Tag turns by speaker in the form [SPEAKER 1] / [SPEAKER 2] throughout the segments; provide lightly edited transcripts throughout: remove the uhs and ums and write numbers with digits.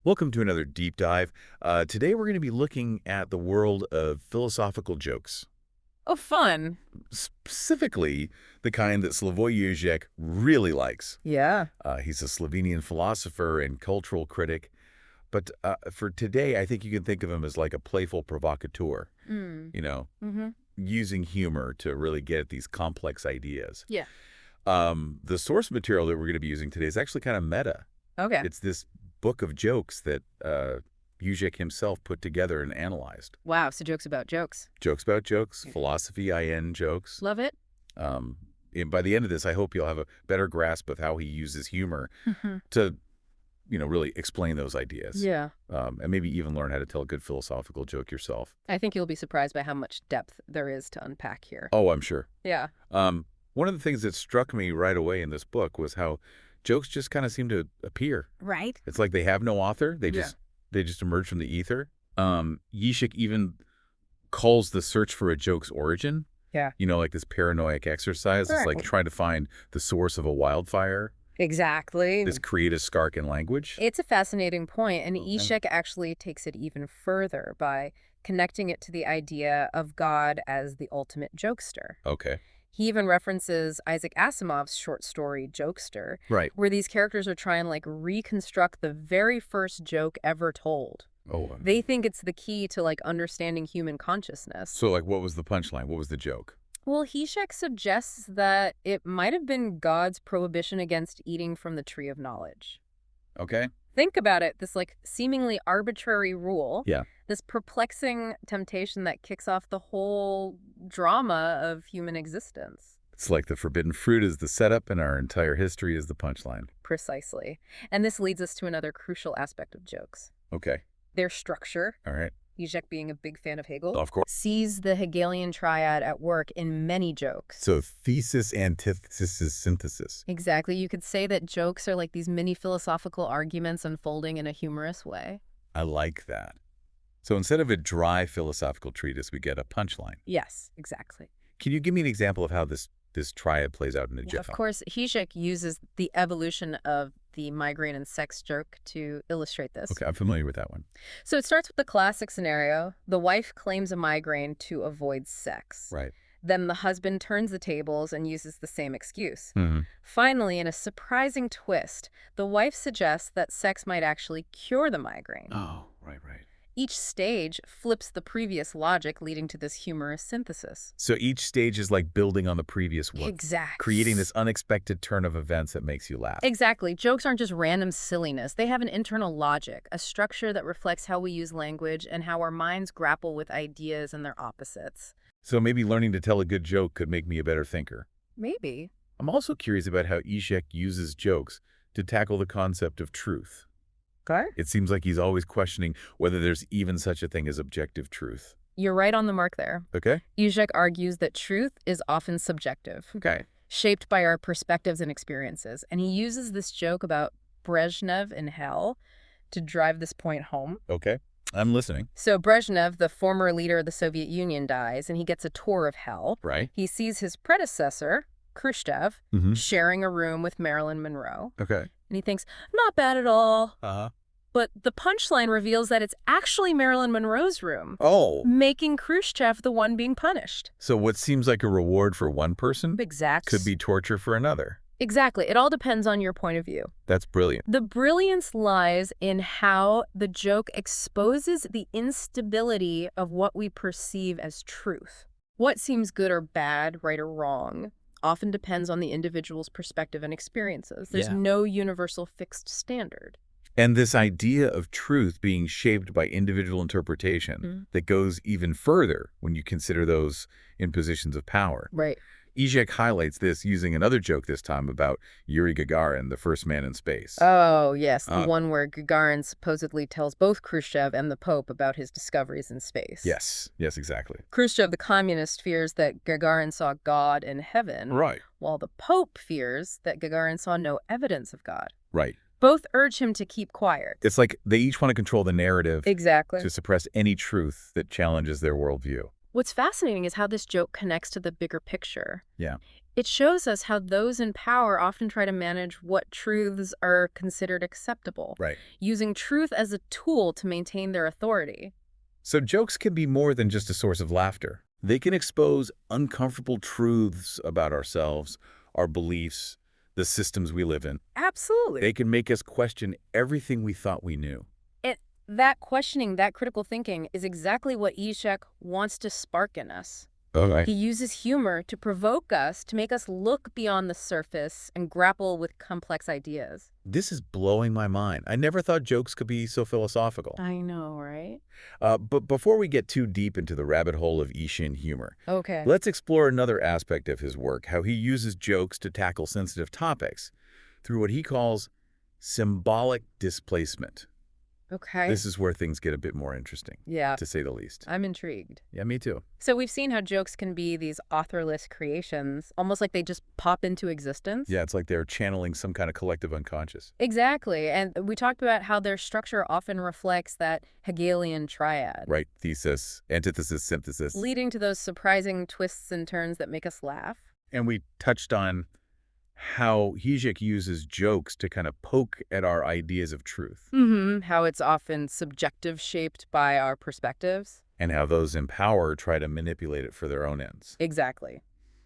[SPEAKER 1] Welcome to another deep dive. Today we're going to be looking at the world of philosophical jokes,
[SPEAKER 2] Oh, fun.
[SPEAKER 1] specifically the kind that Slavoj Žižek really likes.
[SPEAKER 2] Yeah.
[SPEAKER 1] He's a Slovenian philosopher and cultural critic, but for today, I think you can think of him as like a playful provocateur,
[SPEAKER 2] Mm.
[SPEAKER 1] you know,
[SPEAKER 2] Mm-hmm.
[SPEAKER 1] using humor to really get at these complex ideas.
[SPEAKER 2] Yeah.
[SPEAKER 1] The source material that we're going to be using today is actually kind of meta.
[SPEAKER 2] Okay.
[SPEAKER 1] It's this book of jokes that Zizek himself put together and analyzed.
[SPEAKER 2] Wow. So jokes about jokes.
[SPEAKER 1] Jokes about jokes,
[SPEAKER 2] Okay.
[SPEAKER 1] philosophy, IN jokes.
[SPEAKER 2] Love it.
[SPEAKER 1] And by the end of this, I hope you'll have a better grasp of how he uses humor to, really explain those ideas.
[SPEAKER 2] Yeah.
[SPEAKER 1] And maybe even learn how to tell a good philosophical joke yourself.
[SPEAKER 2] I think you'll be surprised by how much depth there is to unpack here.
[SPEAKER 1] Oh, I'm sure.
[SPEAKER 2] Yeah.
[SPEAKER 1] One of the things that struck me right away in this book was how jokes just kind of seem to appear.
[SPEAKER 2] Right.
[SPEAKER 1] It's like they have no author. They
[SPEAKER 2] Yeah.
[SPEAKER 1] just emerge from the ether. Zizek even calls the search for a joke's origin.
[SPEAKER 2] Yeah.
[SPEAKER 1] Like this paranoid exercise. It's like
[SPEAKER 2] Right.
[SPEAKER 1] trying to find the source of a wildfire.
[SPEAKER 2] Exactly.
[SPEAKER 1] This creative spark in language.
[SPEAKER 2] It's a fascinating point, and
[SPEAKER 1] Okay.
[SPEAKER 2] Ishak actually takes it even further by connecting it to the idea of God as the ultimate jokester.
[SPEAKER 1] Okay.
[SPEAKER 2] He even references Isaac Asimov's short story Jokester,
[SPEAKER 1] Right.
[SPEAKER 2] where these characters are trying to reconstruct the very first joke ever told.
[SPEAKER 1] Oh.
[SPEAKER 2] They think it's the key to understanding human consciousness.
[SPEAKER 1] So what was the punchline? What was the joke?
[SPEAKER 2] Well, Hishek suggests that it might have been God's prohibition against eating from the tree of knowledge.
[SPEAKER 1] Okay.
[SPEAKER 2] Think about it, this seemingly arbitrary rule.
[SPEAKER 1] Yeah.
[SPEAKER 2] This perplexing temptation that kicks off the whole drama of human existence.
[SPEAKER 1] It's like the forbidden fruit is the setup and our entire history is the punchline.
[SPEAKER 2] Precisely. And this leads us to another crucial aspect of jokes.
[SPEAKER 1] Okay.
[SPEAKER 2] Their structure.
[SPEAKER 1] All right.
[SPEAKER 2] Zizek, being a big fan of Hegel,
[SPEAKER 1] Of course.
[SPEAKER 2] sees the Hegelian triad at work in many jokes.
[SPEAKER 1] So thesis, antithesis, synthesis.
[SPEAKER 2] Exactly. You could say that jokes are like these mini philosophical arguments unfolding in a humorous way.
[SPEAKER 1] I like that. So instead of a dry philosophical treatise, we get a punchline.
[SPEAKER 2] Yes, exactly.
[SPEAKER 1] Can you give me an example of how this triad plays out in a joke?
[SPEAKER 2] Of course, Zizek uses the evolution of the migraine and sex joke to illustrate this.
[SPEAKER 1] Okay, I'm familiar with that one.
[SPEAKER 2] So it starts with the classic scenario. The wife claims a migraine to avoid sex.
[SPEAKER 1] Right.
[SPEAKER 2] Then the husband turns the tables and uses the same excuse.
[SPEAKER 1] Mm-hmm.
[SPEAKER 2] Finally, in a surprising twist, the wife suggests that sex might actually cure the migraine.
[SPEAKER 1] Oh, right.
[SPEAKER 2] Each stage flips the previous logic, leading to this humorous synthesis.
[SPEAKER 1] So each stage is like building on the previous one.
[SPEAKER 2] Exactly.
[SPEAKER 1] Creating this unexpected turn of events that makes you laugh.
[SPEAKER 2] Exactly. Jokes aren't just random silliness. They have an internal logic, a structure that reflects how we use language and how our minds grapple with ideas and their opposites.
[SPEAKER 1] So maybe learning to tell a good joke could make me a better thinker.
[SPEAKER 2] Maybe.
[SPEAKER 1] I'm also curious about how Zizek uses jokes to tackle the concept of truth.
[SPEAKER 2] Okay.
[SPEAKER 1] It seems like he's always questioning whether there's even such a thing as objective truth.
[SPEAKER 2] You're right on the mark there.
[SPEAKER 1] Okay?
[SPEAKER 2] Zizek argues that truth is often subjective,
[SPEAKER 1] Okay.
[SPEAKER 2] shaped by our perspectives and experiences. And he uses this joke about Brezhnev in hell to drive this point home.
[SPEAKER 1] Okay. I'm listening.
[SPEAKER 2] So Brezhnev, the former leader of the Soviet Union, dies, and he gets a tour of hell.
[SPEAKER 1] Right.
[SPEAKER 2] He sees his predecessor, Khrushchev,
[SPEAKER 1] Mm-hmm.
[SPEAKER 2] sharing a room with Marilyn Monroe.
[SPEAKER 1] Okay.
[SPEAKER 2] And he thinks, not bad at all.
[SPEAKER 1] Uh-huh.
[SPEAKER 2] But the punchline reveals that it's actually Marilyn Monroe's room,
[SPEAKER 1] Oh.
[SPEAKER 2] making Khrushchev the one being punished.
[SPEAKER 1] So what seems like a reward for one person could be torture for another.
[SPEAKER 2] Exactly. It all depends on your point of view.
[SPEAKER 1] That's brilliant.
[SPEAKER 2] The brilliance lies in how the joke exposes the instability of what we perceive as truth. What seems good or bad, right or wrong, often depends on the individual's perspective and experiences. There's
[SPEAKER 1] Yeah.
[SPEAKER 2] no universal fixed standard.
[SPEAKER 1] And this idea of truth being shaped by individual interpretation that goes even further when you consider those in positions of power.
[SPEAKER 2] Right.
[SPEAKER 1] Zizek highlights this using another joke this time about Yuri Gagarin, the first man in space.
[SPEAKER 2] Oh, yes, the one where Gagarin supposedly tells both Khrushchev and the Pope about his discoveries in space.
[SPEAKER 1] Yes, exactly.
[SPEAKER 2] Khrushchev, the communist, fears that Gagarin saw God in heaven,
[SPEAKER 1] Right.
[SPEAKER 2] while the Pope fears that Gagarin saw no evidence of God.
[SPEAKER 1] Right.
[SPEAKER 2] Both urge him to keep quiet.
[SPEAKER 1] It's like they each want to control the narrative
[SPEAKER 2] Exactly.
[SPEAKER 1] to suppress any truth that challenges their worldview.
[SPEAKER 2] What's fascinating is how this joke connects to the bigger picture.
[SPEAKER 1] Yeah.
[SPEAKER 2] It shows us how those in power often try to manage what truths are considered acceptable,
[SPEAKER 1] Right.
[SPEAKER 2] using truth as a tool to maintain their authority.
[SPEAKER 1] So jokes can be more than just a source of laughter. They can expose uncomfortable truths about ourselves, our beliefs, the systems we live in.
[SPEAKER 2] Absolutely.
[SPEAKER 1] They can make us question everything we thought we knew.
[SPEAKER 2] And that questioning, that critical thinking, is exactly what Zizek wants to spark in us.
[SPEAKER 1] Okay.
[SPEAKER 2] He uses humor to provoke us, to make us look beyond the surface and grapple with complex ideas.
[SPEAKER 1] This is blowing my mind. I never thought jokes could be so philosophical.
[SPEAKER 2] I know, right?
[SPEAKER 1] But before we get too deep into the rabbit hole of Ishin humor,
[SPEAKER 2] Okay.
[SPEAKER 1] let's explore another aspect of his work, how he uses jokes to tackle sensitive topics through what he calls symbolic displacement.
[SPEAKER 2] Okay.
[SPEAKER 1] This is where things get a bit more interesting,
[SPEAKER 2] Yeah,
[SPEAKER 1] to say the least.
[SPEAKER 2] I'm intrigued.
[SPEAKER 1] Yeah, me too.
[SPEAKER 2] So we've seen how jokes can be these authorless creations, almost like they just pop into existence.
[SPEAKER 1] Yeah, it's like they're channeling some kind of collective unconscious.
[SPEAKER 2] Exactly. And we talked about how their structure often reflects that Hegelian triad,
[SPEAKER 1] Right? Thesis, antithesis, synthesis.
[SPEAKER 2] leading to those surprising twists and turns that make us laugh.
[SPEAKER 1] And we touched on how Zizek uses jokes to kind of poke at our ideas of truth.
[SPEAKER 2] How it's often subjective, shaped by our perspectives.
[SPEAKER 1] And how those in power try to manipulate it for their own ends.
[SPEAKER 2] Exactly.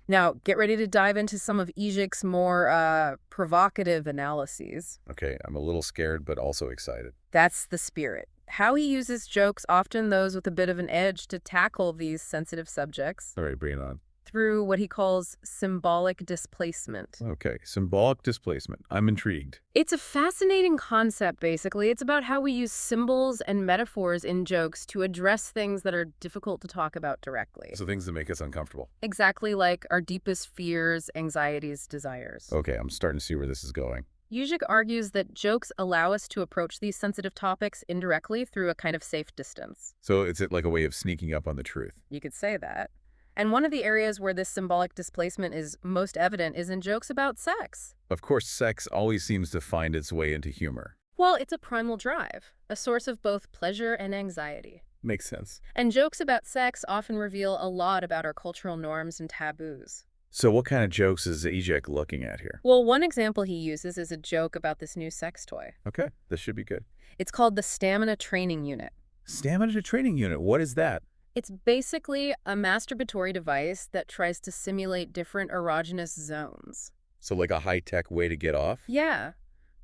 [SPEAKER 2] Now, get ready to dive into some of Zizek's more provocative analyses.
[SPEAKER 1] Okay, I'm a little scared, but also excited.
[SPEAKER 2] That's the spirit. How he uses jokes, often those with a bit of an edge, to tackle these sensitive subjects
[SPEAKER 1] All right, bring it on.
[SPEAKER 2] through what he calls symbolic displacement.
[SPEAKER 1] Okay, symbolic displacement. I'm intrigued.
[SPEAKER 2] It's a fascinating concept, basically. It's about how we use symbols and metaphors in jokes to address things that are difficult to talk about directly.
[SPEAKER 1] So things that make us uncomfortable.
[SPEAKER 2] Exactly like our deepest fears, anxieties, desires.
[SPEAKER 1] Okay, I'm starting to see where this is going.
[SPEAKER 2] Zizek argues that jokes allow us to approach these sensitive topics indirectly through a kind of safe distance.
[SPEAKER 1] So it's like a way of sneaking up on the truth.
[SPEAKER 2] You could say that. And one of the areas where this symbolic displacement is most evident is in jokes about sex.
[SPEAKER 1] Of course, sex always seems to find its way into humor.
[SPEAKER 2] Well, it's a primal drive, a source of both pleasure and anxiety.
[SPEAKER 1] Makes sense.
[SPEAKER 2] And jokes about sex often reveal a lot about our cultural norms and taboos.
[SPEAKER 1] So what kind of jokes is Zizek looking at here?
[SPEAKER 2] Well, one example he uses is a joke about this new sex toy.
[SPEAKER 1] Okay, this should be good.
[SPEAKER 2] It's called the Stamina Training Unit.
[SPEAKER 1] Stamina training unit, what is that?
[SPEAKER 2] It's basically a masturbatory device that tries to simulate different erogenous zones.
[SPEAKER 1] So like a high-tech way to get off?
[SPEAKER 2] Yeah,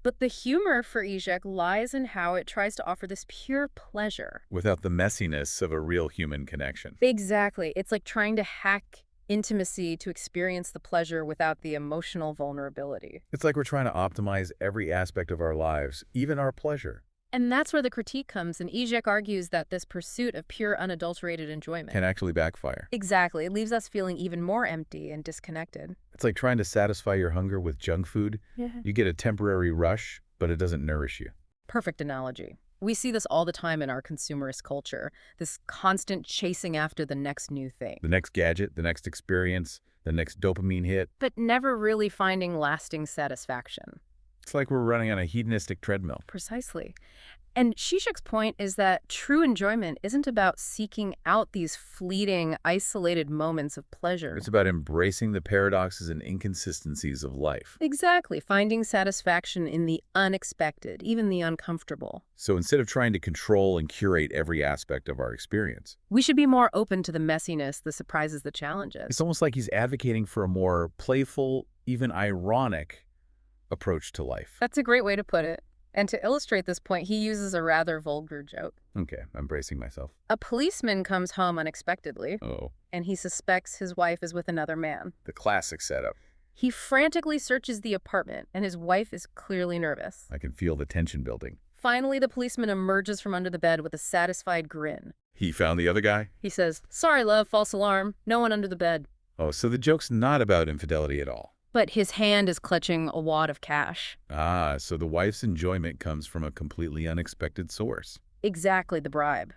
[SPEAKER 2] but the humor for Zizek lies in how it tries to offer this pure pleasure.
[SPEAKER 1] Without the messiness of a real human connection.
[SPEAKER 2] Exactly. It's like trying to hack intimacy to experience the pleasure without the emotional vulnerability.
[SPEAKER 1] It's like we're trying to optimize every aspect of our lives, even our pleasure.
[SPEAKER 2] And that's where the critique comes, and Zizek argues that this pursuit of pure unadulterated enjoyment
[SPEAKER 1] Can actually backfire.
[SPEAKER 2] exactly, it leaves us feeling even more empty and disconnected.
[SPEAKER 1] It's like trying to satisfy your hunger with junk food.
[SPEAKER 2] Yeah.
[SPEAKER 1] You get a temporary rush, but it doesn't nourish you.
[SPEAKER 2] Perfect analogy. We see this all the time in our consumerist culture, this constant chasing after the next new thing,
[SPEAKER 1] The next gadget, the next experience, the next dopamine hit.
[SPEAKER 2] but never really finding lasting satisfaction.
[SPEAKER 1] It's like we're running on a hedonistic treadmill.
[SPEAKER 2] Precisely. And Zizek's point is that true enjoyment isn't about seeking out these fleeting, isolated moments of pleasure.
[SPEAKER 1] It's about embracing the paradoxes and inconsistencies of life.
[SPEAKER 2] Exactly, finding satisfaction in the unexpected, even the uncomfortable.
[SPEAKER 1] So instead of trying to control and curate every aspect of our experience,
[SPEAKER 2] We should be more open to the messiness, the surprises, the challenges.
[SPEAKER 1] it's almost like he's advocating for a more playful, even ironic approach to life.
[SPEAKER 2] That's a great way to put it. And to illustrate this point, he uses a rather vulgar joke.
[SPEAKER 1] Okay, I'm bracing myself.
[SPEAKER 2] A policeman comes home unexpectedly,
[SPEAKER 1] Oh,
[SPEAKER 2] and he suspects his wife is with another man.
[SPEAKER 1] the classic setup.
[SPEAKER 2] He frantically searches the apartment, and his wife is clearly nervous.
[SPEAKER 1] I can feel the tension building.
[SPEAKER 2] Finally, the policeman emerges from under the bed with a satisfied grin.
[SPEAKER 1] He found the other guy?
[SPEAKER 2] He says, "Sorry, love, false alarm. No one under the bed."
[SPEAKER 1] Oh, so the joke's not about infidelity at all.
[SPEAKER 2] But his hand is clutching a wad of cash.
[SPEAKER 1] Ah, so the wife's enjoyment comes from a completely unexpected source.
[SPEAKER 2] Exactly the bribe.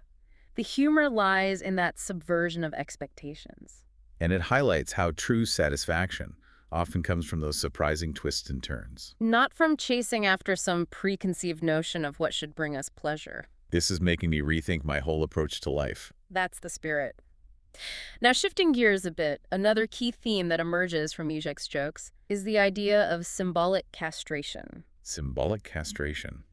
[SPEAKER 2] The humor lies in that subversion of expectations.
[SPEAKER 1] And it highlights how true satisfaction often comes from those surprising twists and turns.
[SPEAKER 2] Not from chasing after some preconceived notion of what should bring us pleasure.
[SPEAKER 1] This is making me rethink my whole approach to life.
[SPEAKER 2] That's the spirit. Now, shifting gears a bit, another key theme that emerges from Zizek's jokes is the idea of symbolic castration.
[SPEAKER 1] Symbolic castration.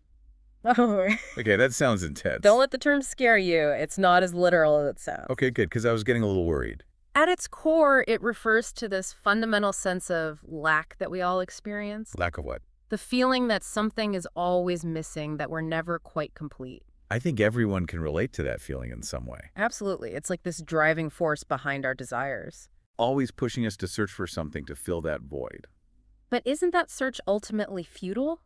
[SPEAKER 2] Oh,
[SPEAKER 1] Okay, that sounds intense.
[SPEAKER 2] don't let the term scare you. It's not as literal as it sounds.
[SPEAKER 1] Okay, good, because I was getting a little worried.
[SPEAKER 2] At its core, it refers to this fundamental sense of lack that we all experience.
[SPEAKER 1] Lack of what?
[SPEAKER 2] The feeling that something is always missing, that we're never quite complete.
[SPEAKER 1] I think everyone can relate to that feeling in some way.
[SPEAKER 2] Absolutely. It's like this driving force behind our desires.
[SPEAKER 1] Always pushing us to search for something to fill that void.
[SPEAKER 2] But isn't that search ultimately futile?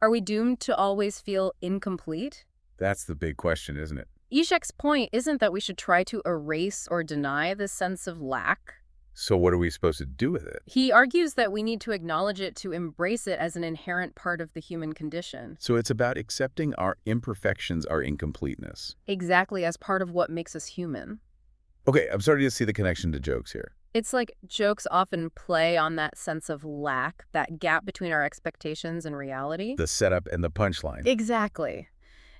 [SPEAKER 2] Are we doomed to always feel incomplete?
[SPEAKER 1] That's the big question, isn't it?
[SPEAKER 2] Zizek's point isn't that we should try to erase or deny this sense of lack.
[SPEAKER 1] So what are we supposed to do with it?
[SPEAKER 2] He argues that we need to acknowledge it, to embrace it as an inherent part of the human condition.
[SPEAKER 1] So it's about accepting our imperfections, our incompleteness.
[SPEAKER 2] Exactly, as part of what makes us human.
[SPEAKER 1] Okay, I'm starting to see the connection to jokes here.
[SPEAKER 2] It's like jokes often play on that sense of lack, that gap between our expectations and reality.
[SPEAKER 1] The setup and the punchline.
[SPEAKER 2] Exactly.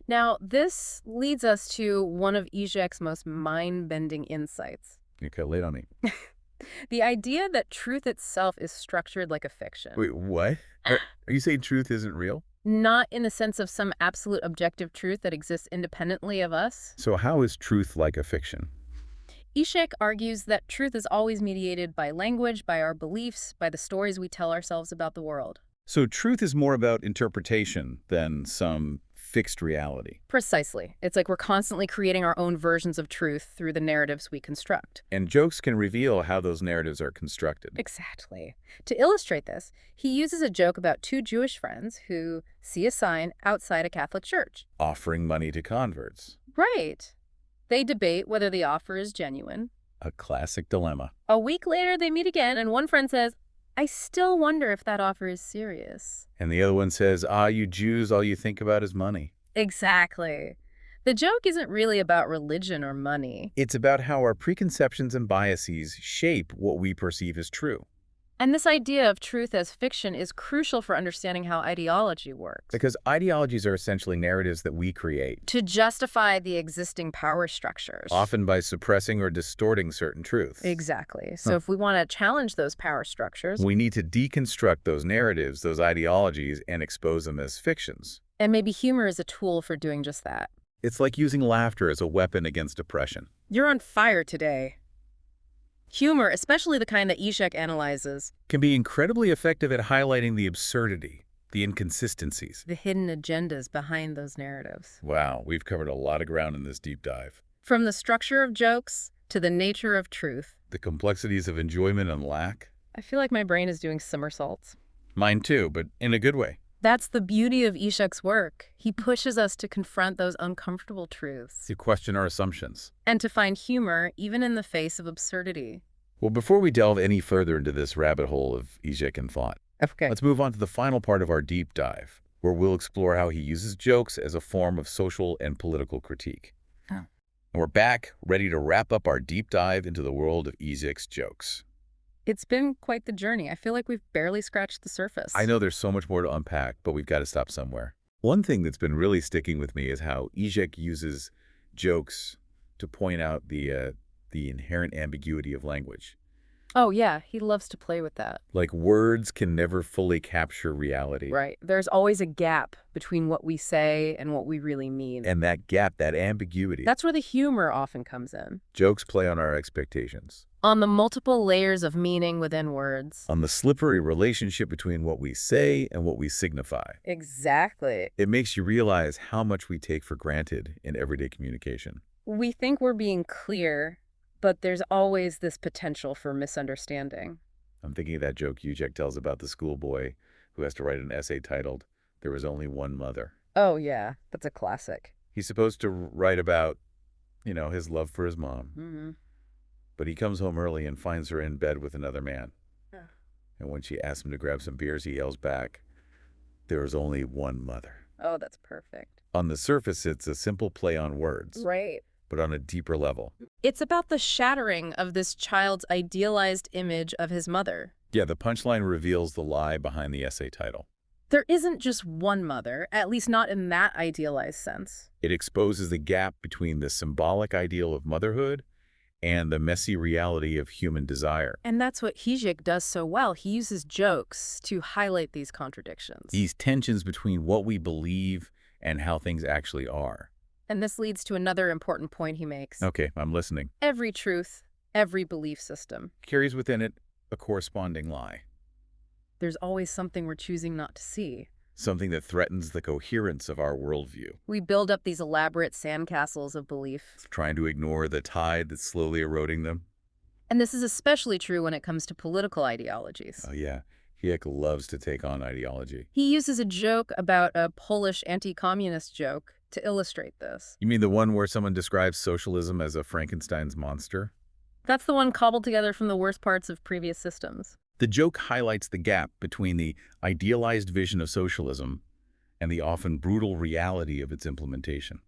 [SPEAKER 2] Now, this leads us to one of Zizek's most mind-bending insights.
[SPEAKER 1] Okay, lay it on me.
[SPEAKER 2] The idea that truth itself is structured like a fiction.
[SPEAKER 1] Wait, what? Are you saying truth isn't real?
[SPEAKER 2] Not in the sense of some absolute objective truth that exists independently of us.
[SPEAKER 1] So how is truth like a fiction?
[SPEAKER 2] Zizek argues that truth is always mediated by language, by our beliefs, by the stories we tell ourselves about the world.
[SPEAKER 1] So truth is more about interpretation than some fixed reality.
[SPEAKER 2] Precisely. It's like we're constantly creating our own versions of truth through the narratives we construct.
[SPEAKER 1] And jokes can reveal how those narratives are constructed.
[SPEAKER 2] Exactly. To illustrate this, he uses a joke about two Jewish friends who see a sign outside a Catholic church.
[SPEAKER 1] Offering money to converts.
[SPEAKER 2] Right. They debate whether the offer is genuine.
[SPEAKER 1] A classic dilemma.
[SPEAKER 2] A week later, they meet again, and one friend says, "I still wonder if that offer is serious."
[SPEAKER 1] And the other one says, you Jews, all you think about is money.
[SPEAKER 2] Exactly. The joke isn't really about religion or money.
[SPEAKER 1] It's about how our preconceptions and biases shape what we perceive as true.
[SPEAKER 2] And this idea of truth as fiction is crucial for understanding how ideology works.
[SPEAKER 1] Because ideologies are essentially narratives that we create,
[SPEAKER 2] To justify the existing power structures.
[SPEAKER 1] often by suppressing or distorting certain truths.
[SPEAKER 2] Exactly. So if we want to challenge those power structures,
[SPEAKER 1] We need to deconstruct those narratives, those ideologies, and expose them as fictions.
[SPEAKER 2] and maybe humor is a tool for doing just that.
[SPEAKER 1] It's like using laughter as a weapon against oppression.
[SPEAKER 2] You're on fire today. Humor, especially the kind that Zizek analyzes,
[SPEAKER 1] Can be incredibly effective at highlighting the absurdity, the inconsistencies.
[SPEAKER 2] the hidden agendas behind those narratives.
[SPEAKER 1] Wow, we've covered a lot of ground in this deep dive.
[SPEAKER 2] From the structure of jokes to the nature of truth.
[SPEAKER 1] The complexities of enjoyment and lack.
[SPEAKER 2] I feel like my brain is doing somersaults.
[SPEAKER 1] Mine too, but in a good way.
[SPEAKER 2] That's the beauty of Zizek's work. He pushes us to confront those uncomfortable truths
[SPEAKER 1] To question our assumptions.
[SPEAKER 2] and to find humor even in the face of absurdity.
[SPEAKER 1] Well, before we delve any further into this rabbit hole of Zizekian thought,
[SPEAKER 2] Okay.
[SPEAKER 1] let's move on to the final part of our deep dive, where we'll explore how he uses jokes as a form of social and political critique.
[SPEAKER 2] Oh.
[SPEAKER 1] And we're back, ready to wrap up our deep dive into the world of Zizek's jokes.
[SPEAKER 2] It's been quite the journey. I feel like we've barely scratched the surface.
[SPEAKER 1] I know there's so much more to unpack, but we've got to stop somewhere. One thing that's been really sticking with me is how Zizek uses jokes to point out the inherent ambiguity of language.
[SPEAKER 2] Oh, yeah. He loves to play with that.
[SPEAKER 1] Like words can never fully capture reality.
[SPEAKER 2] Right. There's always a gap between what we say and what we really mean.
[SPEAKER 1] And that gap, that ambiguity,
[SPEAKER 2] That's where the humor often comes in.
[SPEAKER 1] jokes play on our expectations,
[SPEAKER 2] On the multiple layers of meaning within words.
[SPEAKER 1] on the slippery relationship between what we say and what we signify.
[SPEAKER 2] Exactly.
[SPEAKER 1] It makes you realize how much we take for granted in everyday communication.
[SPEAKER 2] We think we're being clear, but there's always this potential for misunderstanding.
[SPEAKER 1] I'm thinking of that joke Zizek tells about the schoolboy who has to write an essay titled, "There Was Only One Mother."
[SPEAKER 2] Oh, yeah. That's a classic.
[SPEAKER 1] He's supposed to write about, his love for his mom.
[SPEAKER 2] Mm-hmm.
[SPEAKER 1] But he comes home early and finds her in bed with another man.
[SPEAKER 2] Ugh.
[SPEAKER 1] And when she asks him to grab some beers, he yells back, "There is only one mother."
[SPEAKER 2] Oh, that's perfect.
[SPEAKER 1] On the surface, it's a simple play on words,
[SPEAKER 2] Right.
[SPEAKER 1] but on a deeper level.
[SPEAKER 2] It's about the shattering of this child's idealized image of his mother.
[SPEAKER 1] Yeah, the punchline reveals the lie behind the essay title.
[SPEAKER 2] There isn't just one mother, at least not in that idealized sense.
[SPEAKER 1] It exposes the gap between the symbolic ideal of motherhood and the messy reality of human desire.
[SPEAKER 2] And that's what Hegel does so well. He uses jokes to highlight these contradictions.
[SPEAKER 1] These tensions between what we believe and how things actually are.
[SPEAKER 2] And this leads to another important point he makes.
[SPEAKER 1] Okay, I'm listening.
[SPEAKER 2] Every truth, every belief system,
[SPEAKER 1] Carries within it a corresponding lie.
[SPEAKER 2] there's always something we're choosing not to see.
[SPEAKER 1] Something that threatens the coherence of our worldview.
[SPEAKER 2] We build up these elaborate sandcastles of belief.
[SPEAKER 1] Trying to ignore the tide that's slowly eroding them.
[SPEAKER 2] And this is especially true when it comes to political ideologies.
[SPEAKER 1] Oh yeah, Hegel loves to take on ideology.
[SPEAKER 2] He uses a joke about a Polish anti-communist joke to illustrate this.
[SPEAKER 1] You mean the one where someone describes socialism as a Frankenstein's monster?
[SPEAKER 2] That's the one cobbled together from the worst parts of previous systems.
[SPEAKER 1] The joke highlights the gap between the idealized vision of socialism and the often brutal reality of its implementation.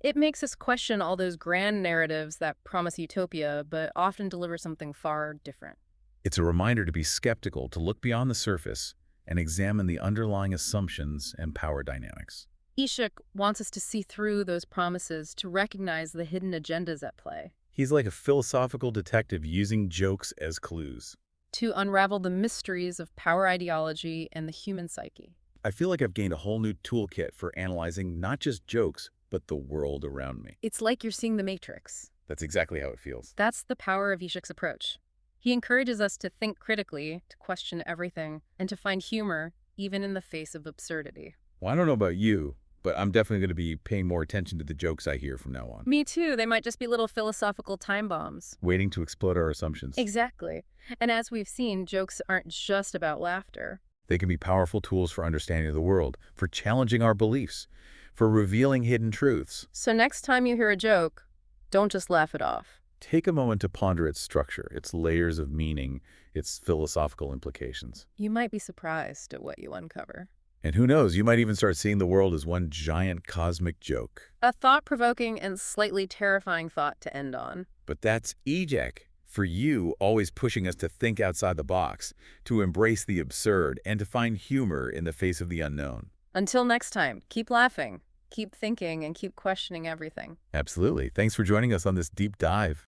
[SPEAKER 2] It makes us question all those grand narratives that promise utopia, but often deliver something far different.
[SPEAKER 1] It's a reminder to be skeptical, to look beyond the surface and examine the underlying assumptions and power dynamics.
[SPEAKER 2] Ishak wants us to see through those promises, to recognize the hidden agendas at play,
[SPEAKER 1] He's like a philosophical detective using jokes as clues.
[SPEAKER 2] to unravel the mysteries of power ideology and the human psyche.
[SPEAKER 1] I feel like I've gained a whole new toolkit for analyzing not just jokes, but the world around me.
[SPEAKER 2] It's like you're seeing the Matrix.
[SPEAKER 1] That's exactly how it feels.
[SPEAKER 2] That's the power of Ishak's approach. He encourages us to think critically, to question everything, and to find humor even in the face of absurdity.
[SPEAKER 1] Well, I don't know about you, but I'm definitely going to be paying more attention to the jokes I hear from now on.
[SPEAKER 2] Me too. They might just be little philosophical time bombs.
[SPEAKER 1] Waiting to explode our assumptions.
[SPEAKER 2] Exactly. And as we've seen, jokes aren't just about laughter.
[SPEAKER 1] They can be powerful tools for understanding the world, for challenging our beliefs, for revealing hidden truths.
[SPEAKER 2] So next time you hear a joke, don't just laugh it off.
[SPEAKER 1] Take a moment to ponder its structure, its layers of meaning, its philosophical implications.
[SPEAKER 2] You might be surprised at what you uncover.
[SPEAKER 1] And who knows, you might even start seeing the world as one giant cosmic joke.
[SPEAKER 2] A thought-provoking and slightly terrifying thought to end on.
[SPEAKER 1] But that's Zizek. For you, always pushing us to think outside the box, to embrace the absurd, and to find humor in the face of the unknown.
[SPEAKER 2] Until next time, keep laughing, keep thinking, and keep questioning everything.
[SPEAKER 1] Absolutely. Thanks for joining us on this deep dive.